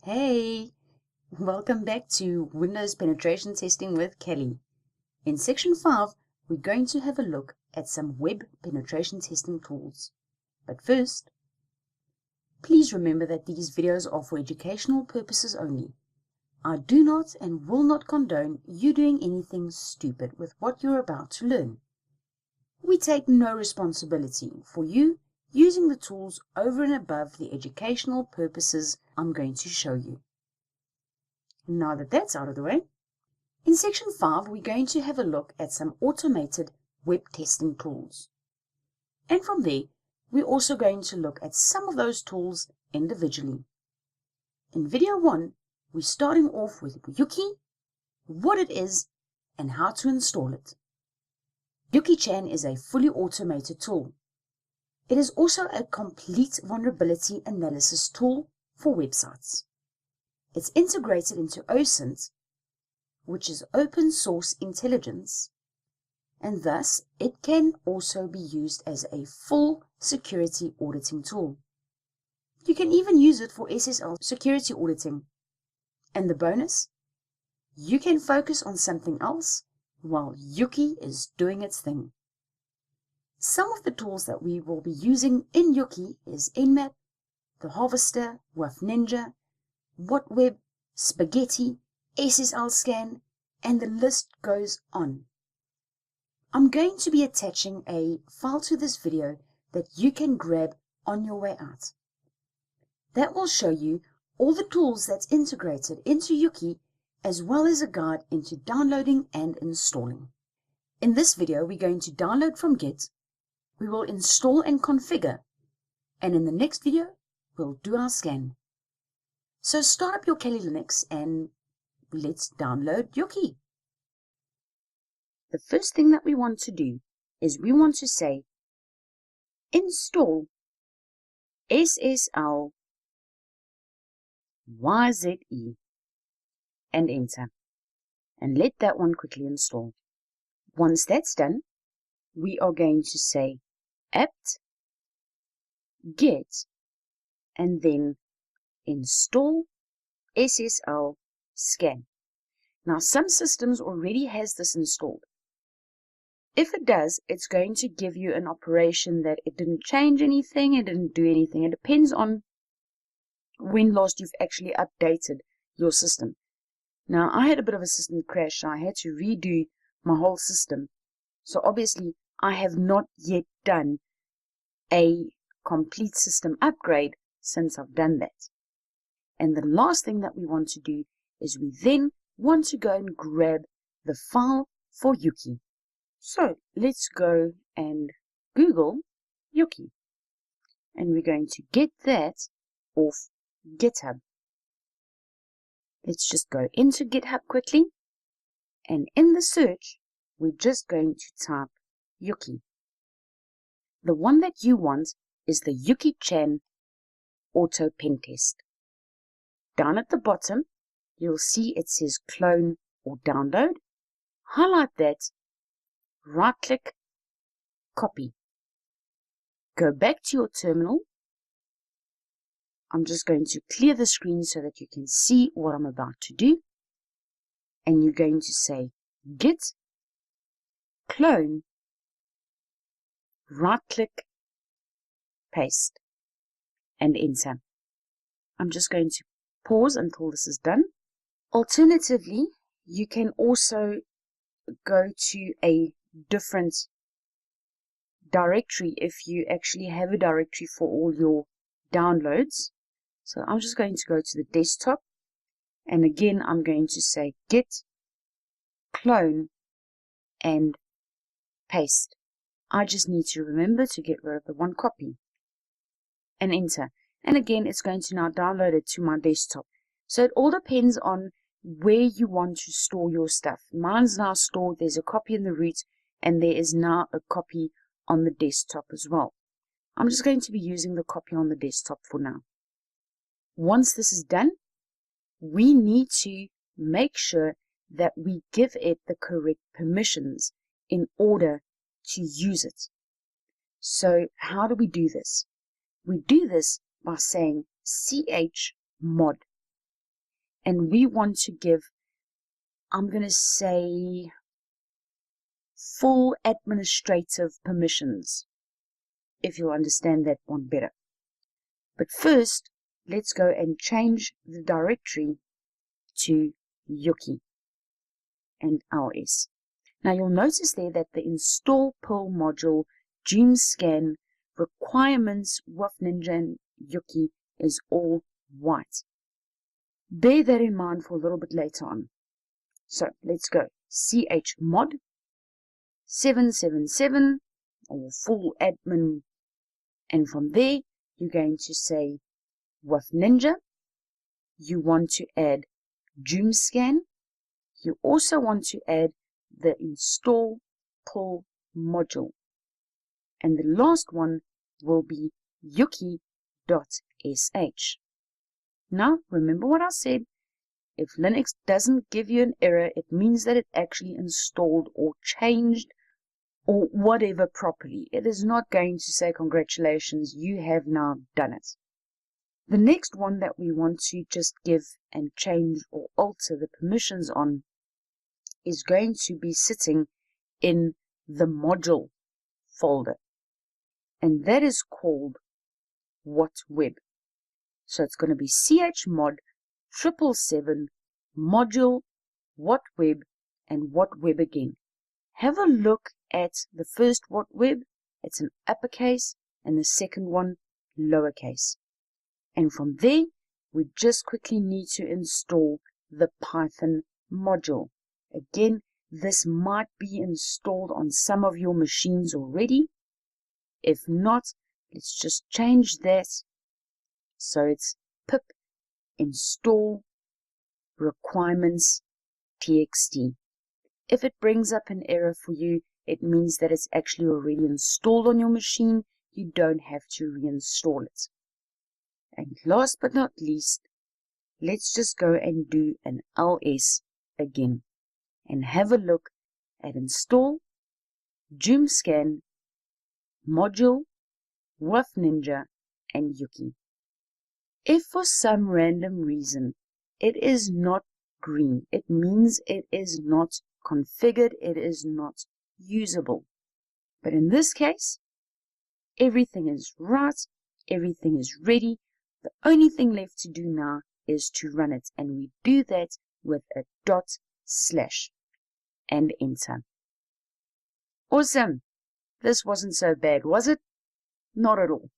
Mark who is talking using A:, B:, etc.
A: Hey, welcome back to Windows Penetration Testing with Kelly. In Section 5, we're going to have a look at some web penetration testing tools. But first, please remember that these videos are for educational purposes only. I do not and will not condone you doing anything stupid with what you're about to learn. We take no responsibility for you using the tools over and above the educational purposes I'm going to show you. Now that that's out of the way, in Section 5 we're going to have a look at some automated web testing tools. And from there, we're also going to look at some of those tools individually. In Video 1, we're starting off with Yuki, what it is, and how to install it. Yuki-chan is a fully automated tool. It is also a complete vulnerability analysis tool for websites. It's integrated into OSINT, which is open source intelligence, and thus it can also be used as a full security auditing tool. You can even use it for SSL security auditing. And the bonus? You can focus on something else while Yuki is doing its thing. Some of the tools that we will be using in Yuki is Nmap, the Harvester, WAF Ninja, WhatWeb, Spaghetti, SSL Scan, and the list goes on. I'm going to be attaching a file to this video that you can grab on your way out. That will show you all the tools that's integrated into Yuki, as well as a guide into downloading and installing. In this video, we're going to download from Git, we will install and configure, and in the next video, we'll do our scan. So start up your Kali Linux and let's download Yuki. The first thing that we want to do is we want to say install SSL YZE and enter, and let that one quickly install. Once that's done, we are going to say apt get and then install SSL scan. Now some systems already has this installed. If it does, it's going to give you an operation that it didn't change anything, it didn't do anything. It depends on when last you've actually updated your system. Now I had a bit of a system crash, so I had to redo my whole system. So obviously I have not yet done a complete system upgrade since I've done that. And the last thing that we want to do is we then want to go and grab the file for Yuki. So let's go and Google Yuki. And we're going to get that off GitHub. Let's just go into GitHub quickly. And in the search, we're just going to type Yuki. The one that you want is the Yuki-chan Auto Pen Test. Down at the bottom, you'll see it says clone or download. Highlight that, right-click, copy. Go back to your terminal. I'm just going to clear the screen so that you can see what I'm about to do. And you're going to say git clone, right-click, paste, and enter. I'm just going to pause until this is done. Alternatively, you can also go to a different directory if you actually have a directory for all your downloads. So I'm just going to go to the desktop, and again I'm going to say git clone and paste. I just need to remember to get rid of the one copy and enter. And again, it's going to now download it to my desktop. So it all depends on where you want to store your stuff. Mine's now stored. There's a copy in the root, and there is now a copy on the desktop as well. I'm just going to be using the copy on the desktop for now. Once this is done, we need to make sure that we give it the correct permissions in order to use it. So how do we do this? We do this by saying chmod and we want to give, I'm going to say, full administrative permissions, if you understand that one better. But first, let's go and change the directory to Yuki and ls. Now you'll notice there that the install Perl module, Scan, requirements, WAF Ninja and Yuki is all white. Bear that in mind for a little bit later on. So let's go chmod 777 or full admin, and from there you're going to say WAF Ninja. You want to add Scan. You also want to add the install Perl module. And the last one will be yuki.sh. Now, remember what I said. If Linux doesn't give you an error, it means that it actually installed or changed or whatever properly. It is not going to say, congratulations, you have now done it. The next one that we want to just give and change or alter the permissions on is going to be sitting in the module folder. And that is called whatweb. So it's going to be chmod 777 module whatweb and whatweb again. Have a look at the first whatweb. It's an uppercase and the second one lowercase. And from there, we just quickly need to install the Python module. Again, this might be installed on some of your machines already. If not, let's just change that. So it's pip install requirements txt. If it brings up an error for you, it means that it's actually already installed on your machine. You don't have to reinstall it. And last but not least, let's just go and do an ls again and have a look at install Scan module, WAF Ninja, and Yuki. If for some random reason it is not green, it means it is not configured, it is not usable. But in this case, everything is right, everything is ready. The only thing left to do now is to run it, and we do that with a // and enter. Awesome! This wasn't so bad, was it? Not at all.